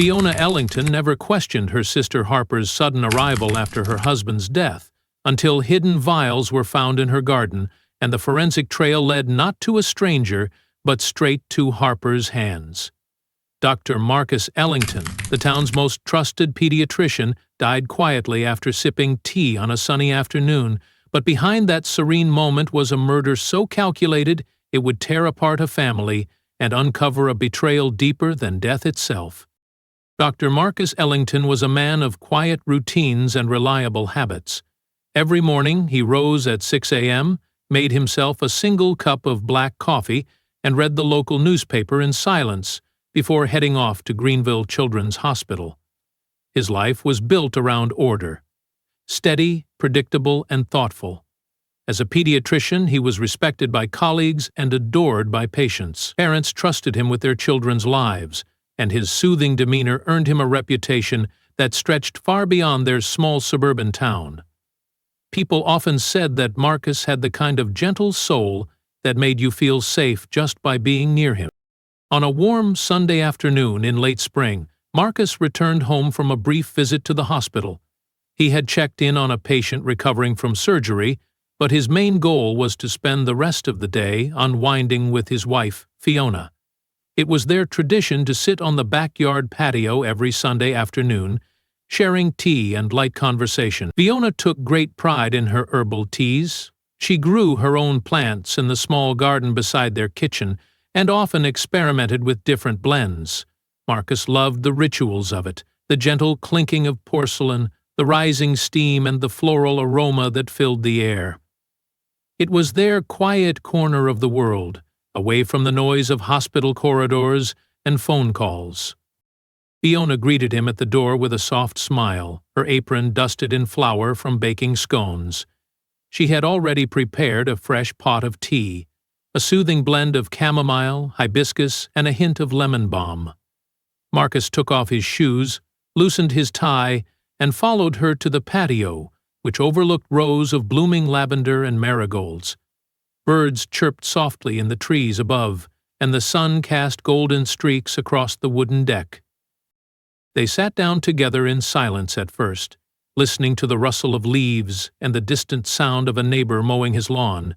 Fiona Ellington never questioned her sister Harper's sudden arrival after her husband's death, until hidden vials were found in her garden, and the forensic trail led not to a stranger, but straight to Harper's hands. Dr. Marcus Ellington, the town's most trusted pediatrician, died quietly after sipping tea on a sunny afternoon, but behind that serene moment was a murder so calculated it would tear apart a family and uncover a betrayal deeper than death itself. Dr. Marcus Ellington was a man of quiet routines and reliable habits. Every morning he rose at 6 a.m., made himself a single cup of black coffee, and read the local newspaper in silence before heading off to Greenville Children's Hospital. His life was built around order. Steady, predictable, and thoughtful. As a pediatrician, he was respected by colleagues and adored by patients. Parents trusted him with their children's lives, and his soothing demeanor earned him a reputation that stretched far beyond their small suburban town. People often said that Marcus had the kind of gentle soul that made you feel safe just by being near him. On a warm Sunday afternoon in late spring, Marcus returned home from a brief visit to the hospital. He had checked in on a patient recovering from surgery, but his main goal was to spend the rest of the day unwinding with his wife, Fiona. It was their tradition to sit on the backyard patio every Sunday afternoon, sharing tea and light conversation. Fiona took great pride in her herbal teas. She grew her own plants in the small garden beside their kitchen and often experimented with different blends. Marcus loved the rituals of it, the gentle clinking of porcelain, the rising steam, and the floral aroma that filled the air. It was their quiet corner of the world, away from the noise of hospital corridors and phone calls. Fiona greeted him at the door with a soft smile, her apron dusted in flour from baking scones. She had already prepared a fresh pot of tea, a soothing blend of chamomile, hibiscus, and a hint of lemon balm. Marcus took off his shoes, loosened his tie, and followed her to the patio, which overlooked rows of blooming lavender and marigolds. Birds chirped softly in the trees above, and the sun cast golden streaks across the wooden deck. They sat down together in silence at first, listening to the rustle of leaves and the distant sound of a neighbor mowing his lawn.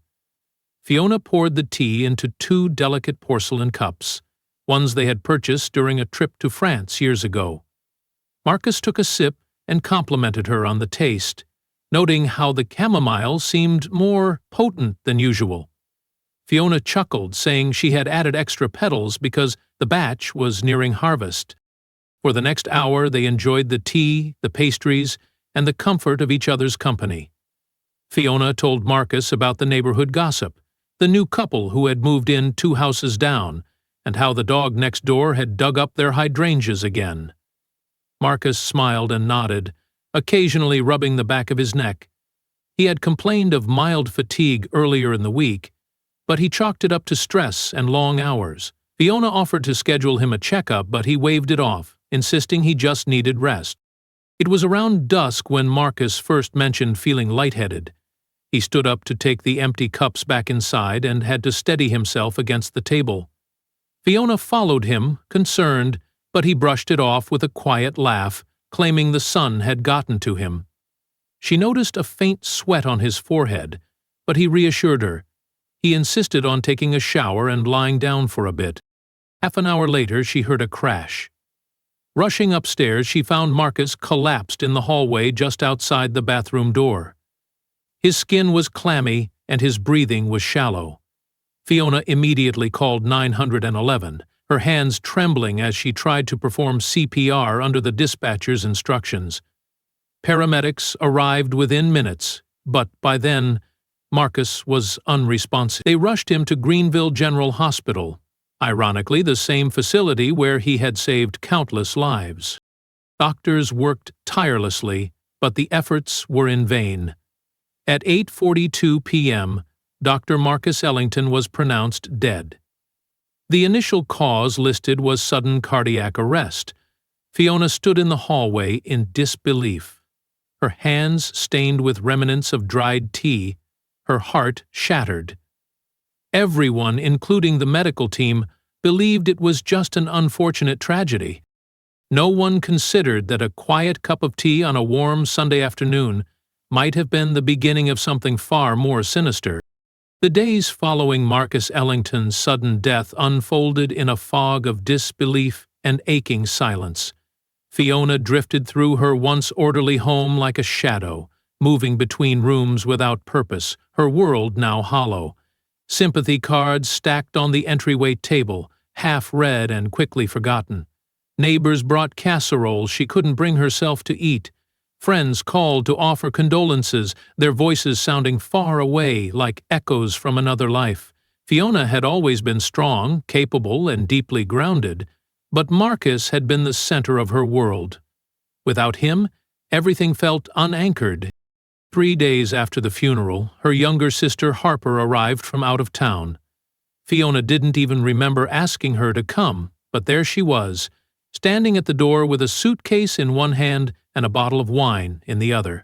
Fiona poured the tea into 2 delicate porcelain cups, ones they had purchased during a trip to France years ago. Marcus took a sip and complimented her on the taste, noting how the chamomile seemed more potent than usual. Fiona chuckled, saying she had added extra petals because the batch was nearing harvest. For the next hour they enjoyed the tea, the pastries, and the comfort of each other's company. Fiona told Marcus about the neighborhood gossip, the new couple who had moved in 2 houses down, and how the dog next door had dug up their hydrangeas again. Marcus smiled and nodded, occasionally rubbing the back of his neck. He had complained of mild fatigue earlier in the week, but he chalked it up to stress and long hours. Fiona offered to schedule him a checkup, but he waved it off, insisting he just needed rest. It was around dusk when Marcus first mentioned feeling lightheaded. He stood up to take the empty cups back inside and had to steady himself against the table. Fiona followed him, concerned, but he brushed it off with a quiet laugh, claiming the sun had gotten to him. She noticed a faint sweat on his forehead, but he reassured her. He insisted on taking a shower and lying down for a bit. Half an hour later, she heard a crash. Rushing upstairs, she found Marcus collapsed in the hallway just outside the bathroom door. His skin was clammy and his breathing was shallow. Fiona immediately called 911, her hands trembling as she tried to perform CPR under the dispatcher's instructions. Paramedics arrived within minutes, but by then, Marcus was unresponsive. They rushed him to Greenville General Hospital, ironically the same facility where he had saved countless lives. Doctors worked tirelessly, but the efforts were in vain. At 8:42 p.m., Dr. Marcus Ellington was pronounced dead. The initial cause listed was sudden cardiac arrest. Fiona stood in the hallway in disbelief. Her hands stained with remnants of dried tea, her heart shattered. Everyone, including the medical team, believed it was just an unfortunate tragedy. No one considered that a quiet cup of tea on a warm Sunday afternoon might have been the beginning of something far more sinister. The days following Marcus Ellington's sudden death unfolded in a fog of disbelief and aching silence. Fiona drifted through her once orderly home like a shadow, moving between rooms without purpose, her world now hollow. Sympathy cards stacked on the entryway table, half read and quickly forgotten. Neighbors brought casseroles she couldn't bring herself to eat. Friends called to offer condolences, their voices sounding far away like echoes from another life. Fiona had always been strong, capable, and deeply grounded, but Marcus had been the center of her world. Without him, everything felt unanchored. 3 days after the funeral, her younger sister Harper arrived from out of town. Fiona didn't even remember asking her to come, but there she was, standing at the door with a suitcase in one hand and a bottle of wine in the other.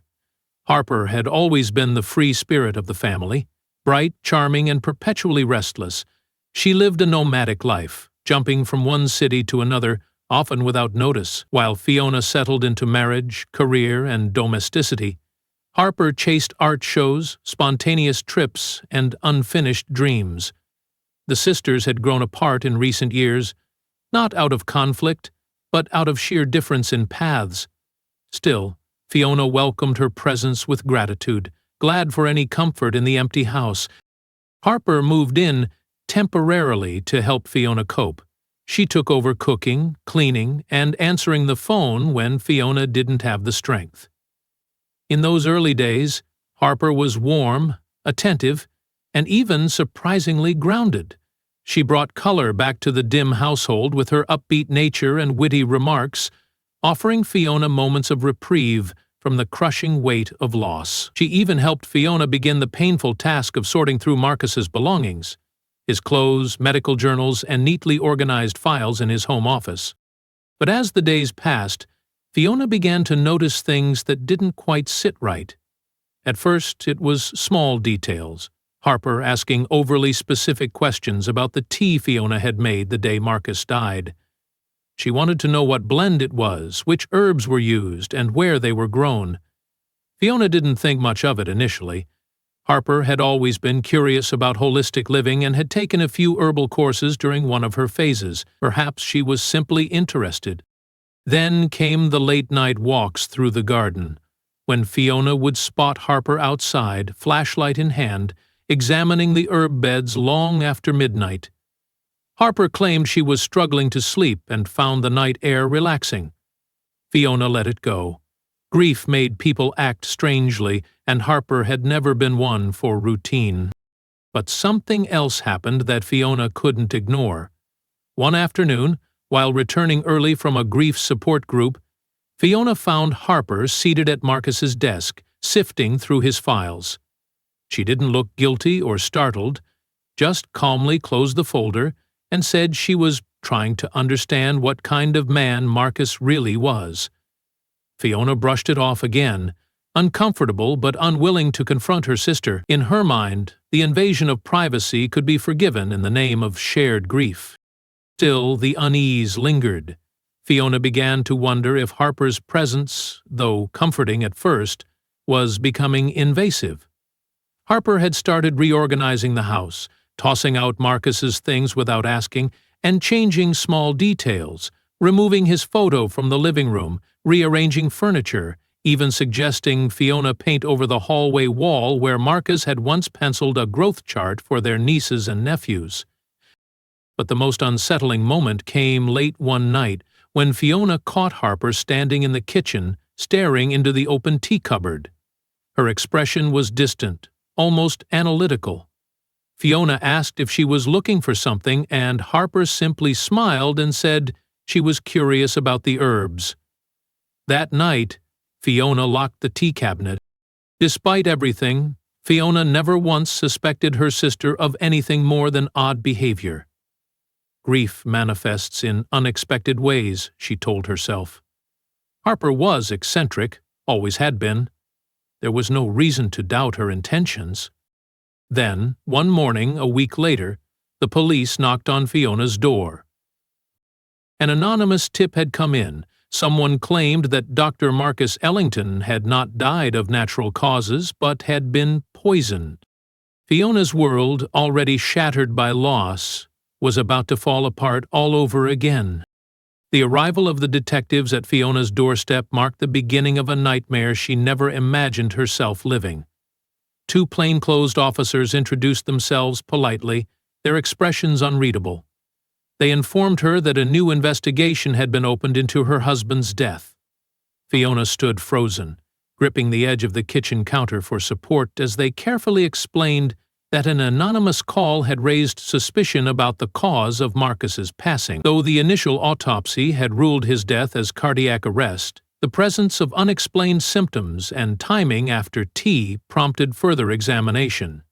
Harper had always been the free spirit of the family, bright, charming, and perpetually restless. She lived a nomadic life, jumping from one city to another, often without notice, while Fiona settled into marriage, career, and domesticity. Harper chased art shows, spontaneous trips, and unfinished dreams. The sisters had grown apart in recent years, not out of conflict, but out of sheer difference in paths. Still, Fiona welcomed her presence with gratitude, glad for any comfort in the empty house. Harper moved in temporarily to help Fiona cope. She took over cooking, cleaning, and answering the phone when Fiona didn't have the strength. In those early days, Harper was warm, attentive, and even surprisingly grounded. She brought color back to the dim household with her upbeat nature and witty remarks, offering Fiona moments of reprieve from the crushing weight of loss. She even helped Fiona begin the painful task of sorting through Marcus's belongings, his clothes, medical journals, and neatly organized files in his home office. But as the days passed, Fiona began to notice things that didn't quite sit right. At first, it was small details. Harper asking overly specific questions about the tea Fiona had made the day Marcus died. She wanted to know what blend it was, which herbs were used, and where they were grown. Fiona didn't think much of it initially. Harper had always been curious about holistic living and had taken a few herbal courses during one of her phases. Perhaps she was simply interested. Then came the late-night walks through the garden, when Fiona would spot Harper outside, flashlight in hand, examining the herb beds long after midnight. Harper claimed she was struggling to sleep and found the night air relaxing. Fiona let it go. Grief made people act strangely, and Harper had never been one for routine. But something else happened that Fiona couldn't ignore. One afternoon, while returning early from a grief support group, Fiona found Harper seated at Marcus's desk, sifting through his files. She didn't look guilty or startled, just calmly closed the folder and said she was trying to understand what kind of man Marcus really was. Fiona brushed it off again, uncomfortable but unwilling to confront her sister. In her mind, the invasion of privacy could be forgiven in the name of shared grief. Still, the unease lingered. Fiona began to wonder if Harper's presence, though comforting at first, was becoming invasive. Harper had started reorganizing the house, tossing out Marcus's things without asking, and changing small details, removing his photo from the living room, rearranging furniture, even suggesting Fiona paint over the hallway wall where Marcus had once penciled a growth chart for their nieces and nephews. But the most unsettling moment came late one night when Fiona caught Harper standing in the kitchen, staring into the open tea cupboard. Her expression was distant, almost analytical. Fiona asked if she was looking for something, and Harper simply smiled and said she was curious about the herbs. That night, Fiona locked the tea cabinet. Despite everything, Fiona never once suspected her sister of anything more than odd behavior. Grief manifests in unexpected ways, she told herself. Harper was eccentric, always had been. There was no reason to doubt her intentions. Then, one morning, a week later, the police knocked on Fiona's door. An anonymous tip had come in, Someone claimed that Dr. Marcus Ellington had not died of natural causes but had been poisoned. Fiona's world, already shattered by loss, was about to fall apart all over again. The arrival of the detectives at Fiona's doorstep marked the beginning of a nightmare she never imagined herself living. Two plainclothes officers introduced themselves politely, their expressions unreadable. They informed her that a new investigation had been opened into her husband's death. Fiona stood frozen, gripping the edge of the kitchen counter for support as they carefully explained that an anonymous call had raised suspicion about the cause of Marcus's passing. Though the initial autopsy had ruled his death as cardiac arrest, the presence of unexplained symptoms and timing after tea prompted further examination.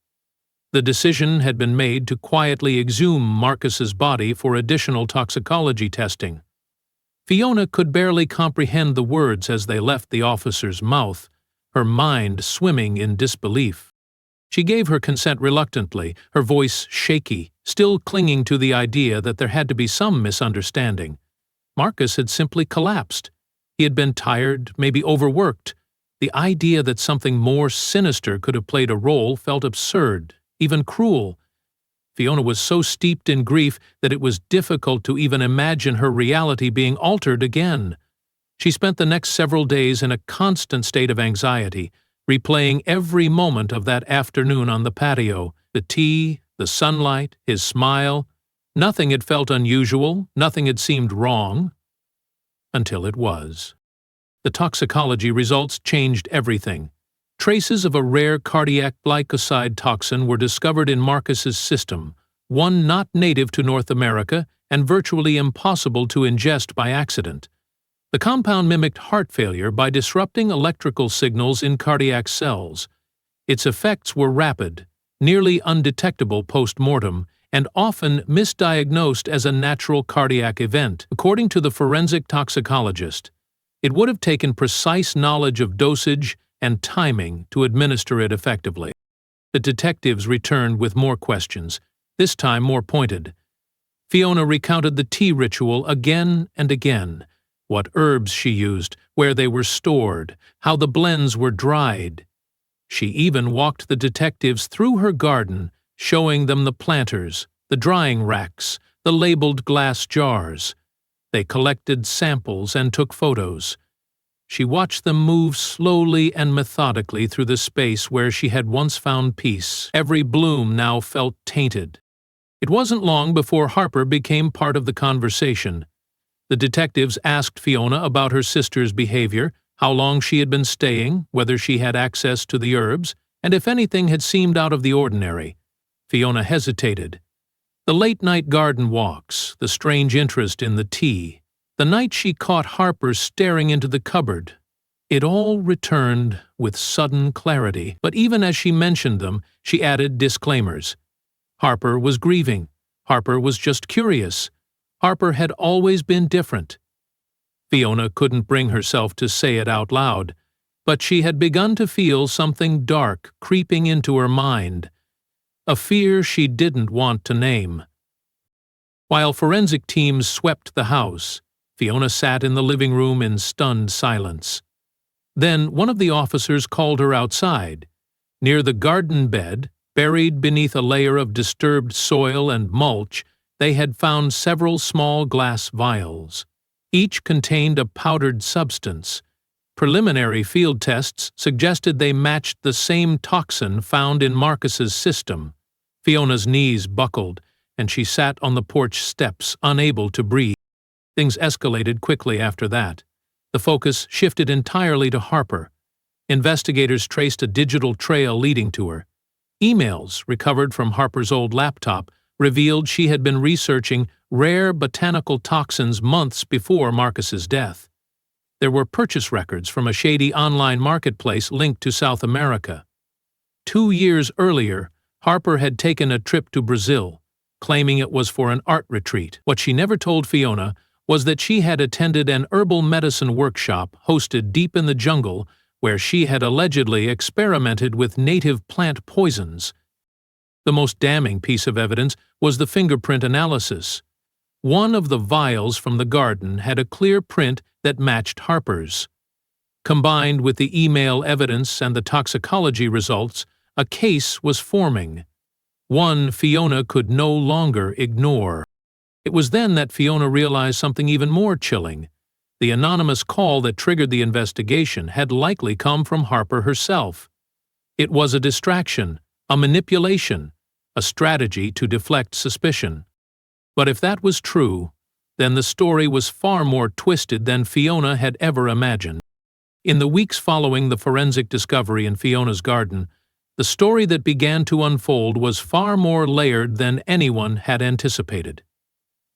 The decision had been made to quietly exhume Marcus's body for additional toxicology testing. Fiona could barely comprehend the words as they left the officer's mouth, her mind swimming in disbelief. She gave her consent reluctantly, her voice shaky, still clinging to the idea that there had to be some misunderstanding. Marcus had simply collapsed. He had been tired, maybe overworked. The idea that something more sinister could have played a role felt absurd, even cruel. Fiona was so steeped in grief that it was difficult to even imagine her reality being altered again. She spent the next several days in a constant state of anxiety, replaying every moment of that afternoon on the patio, the tea, the sunlight, his smile. Nothing had felt unusual, nothing had seemed wrong, until it was. The toxicology results changed everything. Traces of a rare cardiac glycoside toxin were discovered in Marcus's system, one not native to North America and virtually impossible to ingest by accident. The compound mimicked heart failure by disrupting electrical signals in cardiac cells. Its effects were rapid, nearly undetectable post-mortem, and often misdiagnosed as a natural cardiac event. According to the forensic toxicologist, it would have taken precise knowledge of dosage and timing to administer it effectively. The detectives returned with more questions, this time more pointed. Fiona recounted the tea ritual again and again, what herbs she used, where they were stored, how the blends were dried. She even walked the detectives through her garden, showing them the planters, the drying racks, the labeled glass jars. They collected samples and took photos. She watched them move slowly and methodically through the space where she had once found peace. Every bloom now felt tainted. It wasn't long before Harper became part of the conversation. The detectives asked Fiona about her sister's behavior, how long she had been staying, whether she had access to the herbs, and if anything had seemed out of the ordinary. Fiona hesitated. The late-night garden walks, the strange interest in the tea, the night she caught Harper staring into the cupboard. It all returned with sudden clarity, but even as she mentioned them, she added disclaimers. Harper was grieving. Harper was just curious. Harper had always been different. Fiona couldn't bring herself to say it out loud, but she had begun to feel something dark creeping into her mind, a fear she didn't want to name. While forensic teams swept the house, Fiona sat in the living room in stunned silence. Then one of the officers called her outside. Near the garden bed, buried beneath a layer of disturbed soil and mulch, they had found several small glass vials. Each contained a powdered substance. Preliminary field tests suggested they matched the same toxin found in Marcus's system. Fiona's knees buckled, and she sat on the porch steps, unable to breathe. Things escalated quickly after that. The focus shifted entirely to Harper. Investigators traced a digital trail leading to her. Emails recovered from Harper's old laptop revealed she had been researching rare botanical toxins months before Marcus's death. There were purchase records from a shady online marketplace linked to South America. 2 years earlier, Harper had taken a trip to Brazil, claiming it was for an art retreat. What she never told Fiona was that she had attended an herbal medicine workshop hosted deep in the jungle where she had allegedly experimented with native plant poisons. The most damning piece of evidence was the fingerprint analysis. One of the vials from the garden had a clear print that matched Harper's. Combined with the email evidence and the toxicology results, a case was forming. One Fiona could no longer ignore. It was then that Fiona realized something even more chilling. The anonymous call that triggered the investigation had likely come from Harper herself. It was a distraction, a manipulation, a strategy to deflect suspicion. But if that was true, then the story was far more twisted than Fiona had ever imagined. In the weeks following the forensic discovery in Fiona's garden, the story that began to unfold was far more layered than anyone had anticipated.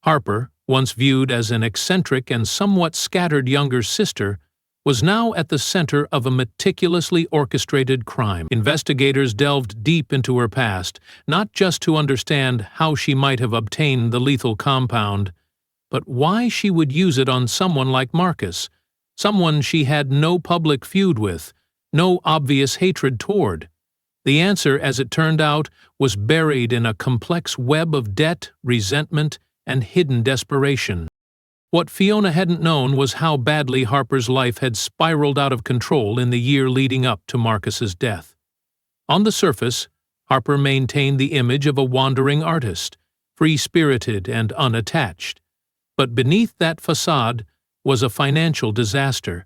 Harper, once viewed as an eccentric and somewhat scattered younger sister, was now at the center of a meticulously orchestrated crime. Investigators delved deep into her past, not just to understand how she might have obtained the lethal compound, but why she would use it on someone like Marcus, someone she had no public feud with, no obvious hatred toward. The answer, as it turned out, was buried in a complex web of debt, resentment, and hidden desperation. What Fiona hadn't known was how badly Harper's life had spiraled out of control in the year leading up to Marcus's death. On the surface, Harper maintained the image of a wandering artist, free-spirited and unattached. But beneath that facade was a financial disaster.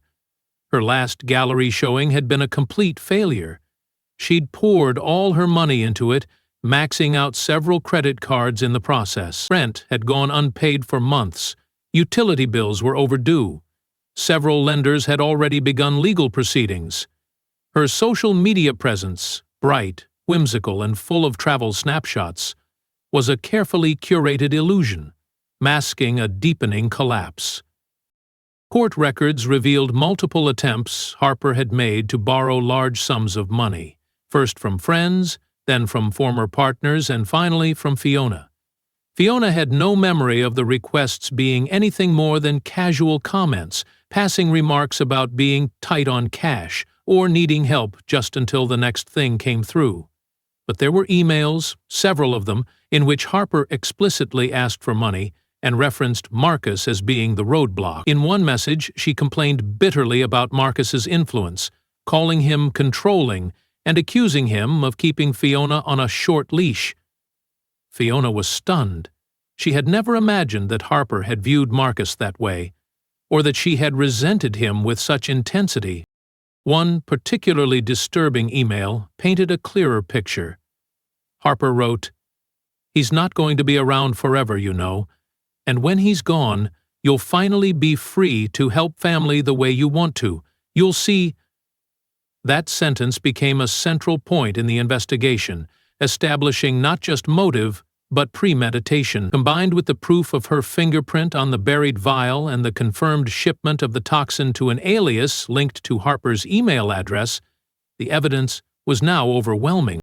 Her last gallery showing had been a complete failure. She'd poured all her money into it, maxing out several credit cards in the process. Rent had gone unpaid for months. Utility bills were overdue. Several lenders had already begun legal proceedings. Her social media presence, bright, whimsical, and full of travel snapshots, was a carefully curated illusion, masking a deepening collapse. Court records revealed multiple attempts Harper had made to borrow large sums of money, first from friends, then from former partners, and finally from Fiona. Fiona had no memory of the requests being anything more than casual comments, passing remarks about being tight on cash or needing help just until the next thing came through. But there were emails, several of them, in which Harper explicitly asked for money and referenced Marcus as being the roadblock. In one message, she complained bitterly about Marcus's influence, calling him controlling and accusing him of keeping Fiona on a short leash. Fiona was stunned. She had never imagined that Harper had viewed Marcus that way, or that she had resented him with such intensity. One particularly disturbing email painted a clearer picture. Harper wrote, "He's not going to be around forever, you know, and when he's gone, you'll finally be free to help family the way you want to. You'll see." That sentence became a central point in the investigation, establishing not just motive, but premeditation. Combined with the proof of her fingerprint on the buried vial and the confirmed shipment of the toxin to an alias linked to Harper's email address, the evidence was now overwhelming.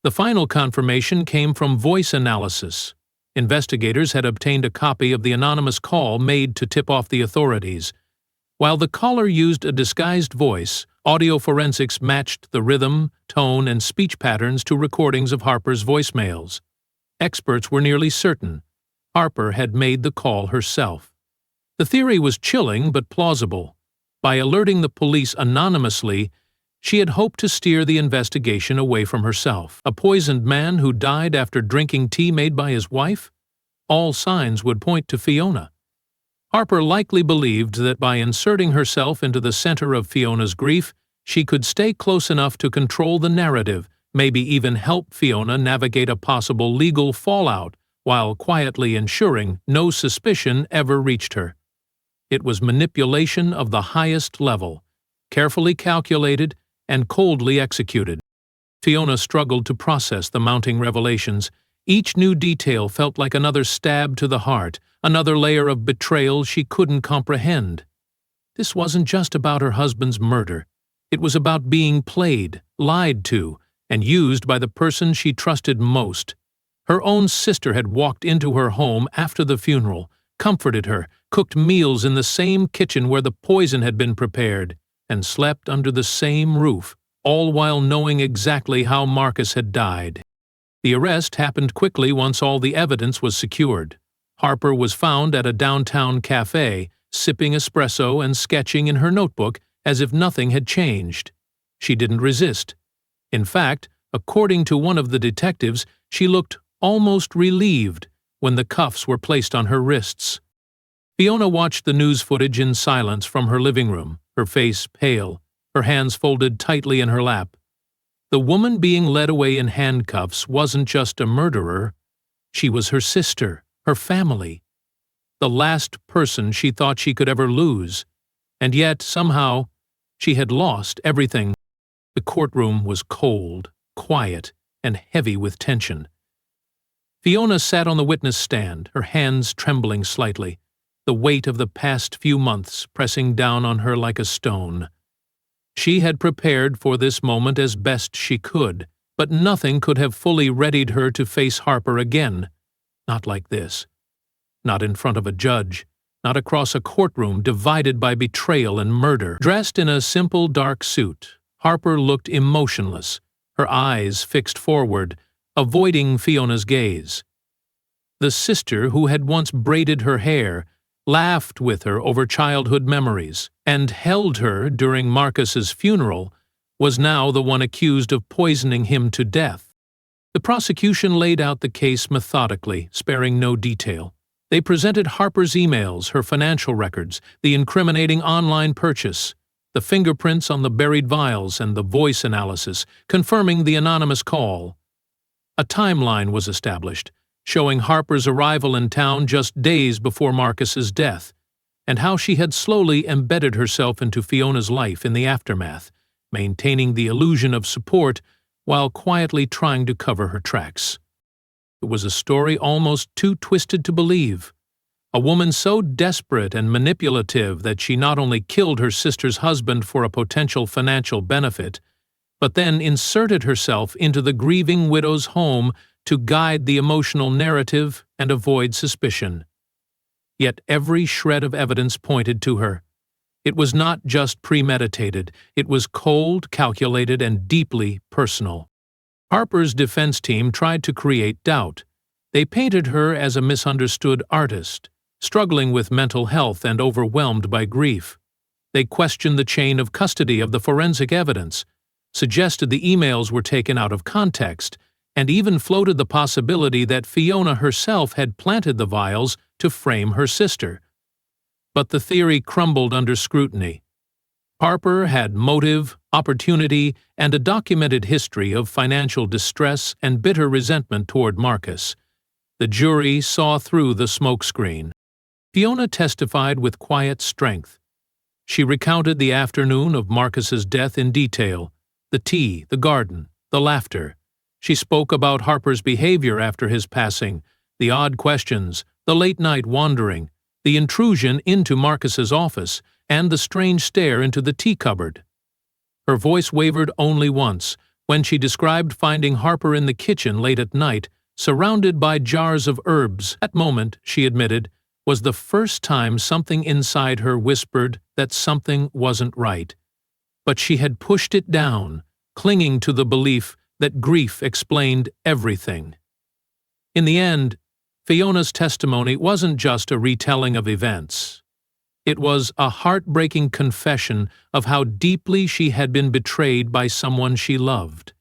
The final confirmation came from voice analysis. Investigators had obtained a copy of the anonymous call made to tip off the authorities. While the caller used a disguised voice, audio forensics matched the rhythm, tone, and speech patterns to recordings of Harper's voicemails. Experts were nearly certain Harper had made the call herself. The theory was chilling but plausible. By alerting the police anonymously, she had hoped to steer the investigation away from herself. A poisoned man who died after drinking tea made by his wife? All signs would point to Fiona. Harper likely believed that by inserting herself into the center of Fiona's grief, she could stay close enough to control the narrative, maybe even help Fiona navigate a possible legal fallout, while quietly ensuring no suspicion ever reached her. It was manipulation of the highest level, carefully calculated and coldly executed. Fiona struggled to process the mounting revelations. Each new detail felt like another stab to the heart, another layer of betrayal she couldn't comprehend. This wasn't just about her husband's murder. It was about being played, lied to, and used by the person she trusted most. Her own sister had walked into her home after the funeral, comforted her, cooked meals in the same kitchen where the poison had been prepared, and slept under the same roof, all while knowing exactly how Marcus had died. The arrest happened quickly once all the evidence was secured. Harper was found at a downtown cafe, sipping espresso and sketching in her notebook as if nothing had changed. She didn't resist. In fact, according to one of the detectives, she looked almost relieved when the cuffs were placed on her wrists. Fiona watched the news footage in silence from her living room, her face pale, her hands folded tightly in her lap. The woman being led away in handcuffs wasn't just a murderer. She was her sister, her family, the last person she thought she could ever lose. And yet, somehow, she had lost everything. The courtroom was cold, quiet, and heavy with tension. Fiona sat on the witness stand, her hands trembling slightly, the weight of the past few months pressing down on her like a stone. She had prepared for this moment as best she could, but nothing could have fully readied her to face Harper again. Not like this. Not in front of a judge. Not across a courtroom divided by betrayal and murder. Dressed in a simple dark suit, Harper looked emotionless, her eyes fixed forward, avoiding Fiona's gaze. The sister who had once braided her hair, laughed with her over childhood memories, and held her during Marcus's funeral, was now the one accused of poisoning him to death. The prosecution laid out the case methodically, sparing no detail. They presented Harper's emails, her financial records, the incriminating online purchase, the fingerprints on the buried vials, and the voice analysis, confirming the anonymous call. A timeline was established, showing Harper's arrival in town just days before Marcus's death, and how she had slowly embedded herself into Fiona's life in the aftermath, maintaining the illusion of support while quietly trying to cover her tracks. It was a story almost too twisted to believe. A woman so desperate and manipulative that she not only killed her sister's husband for a potential financial benefit, but then inserted herself into the grieving widow's home to guide the emotional narrative and avoid suspicion. Yet every shred of evidence pointed to her. It was not just premeditated, it was cold, calculated, and deeply personal. Harper's defense team tried to create doubt. They painted her as a misunderstood artist, struggling with mental health and overwhelmed by grief. They questioned the chain of custody of the forensic evidence, suggested the emails were taken out of context, and even floated the possibility that Fiona herself had planted the vials to frame her sister. But the theory crumbled under scrutiny. Harper had motive, opportunity, and a documented history of financial distress and bitter resentment toward Marcus. The jury saw through the smokescreen. Fiona testified with quiet strength. She recounted the afternoon of Marcus's death in detail, the tea, the garden, the laughter. She spoke about Harper's behavior after his passing, the odd questions, the late-night wandering, the intrusion into Marcus's office, and the strange stare into the tea cupboard. Her voice wavered only once, when she described finding Harper in the kitchen late at night, surrounded by jars of herbs. That moment, she admitted, was the first time something inside her whispered that something wasn't right. But she had pushed it down, clinging to the belief that grief explained everything. In the end, Fiona's testimony wasn't just a retelling of events. It was a heartbreaking confession of how deeply she had been betrayed by someone she loved.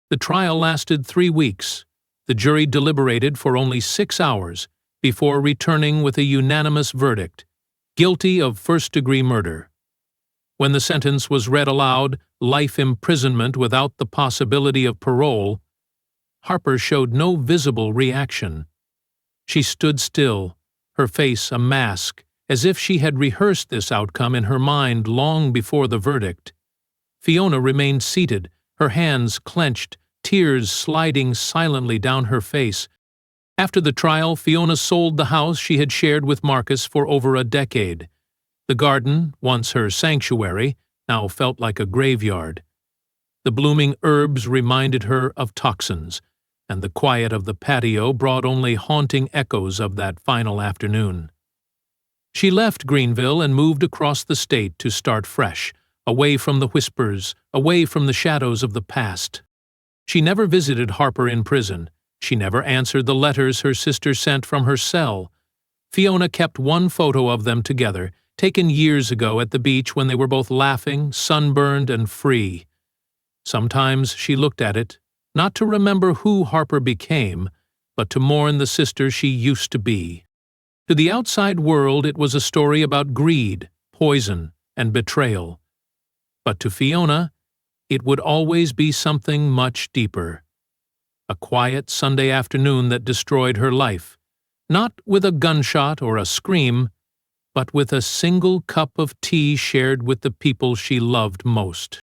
The trial lasted 3 weeks. The jury deliberated for only 6 hours before returning with a unanimous verdict, guilty of first-degree murder. When the sentence was read aloud, life imprisonment without the possibility of parole, Harper showed no visible reaction. She stood still, her face a mask, as if she had rehearsed this outcome in her mind long before the verdict. Fiona remained seated, her hands clenched, tears sliding silently down her face. After the trial, Fiona sold the house she had shared with Marcus for over a decade. The garden, once her sanctuary, now felt like a graveyard. The blooming herbs reminded her of toxins, and the quiet of the patio brought only haunting echoes of that final afternoon. She left Greenville and moved across the state to start fresh, away from the whispers, away from the shadows of the past. She never visited Harper in prison. She never answered the letters her sister sent from her cell. Fiona kept one photo of them together, taken years ago at the beach when they were both laughing, sunburned, and free. Sometimes she looked at it, not to remember who Harper became, but to mourn the sister she used to be. To the outside world it was a story about greed, poison, and betrayal. But to Fiona, it would always be something much deeper. A quiet Sunday afternoon that destroyed her life, not with a gunshot or a scream, but with a single cup of tea shared with the people she loved most.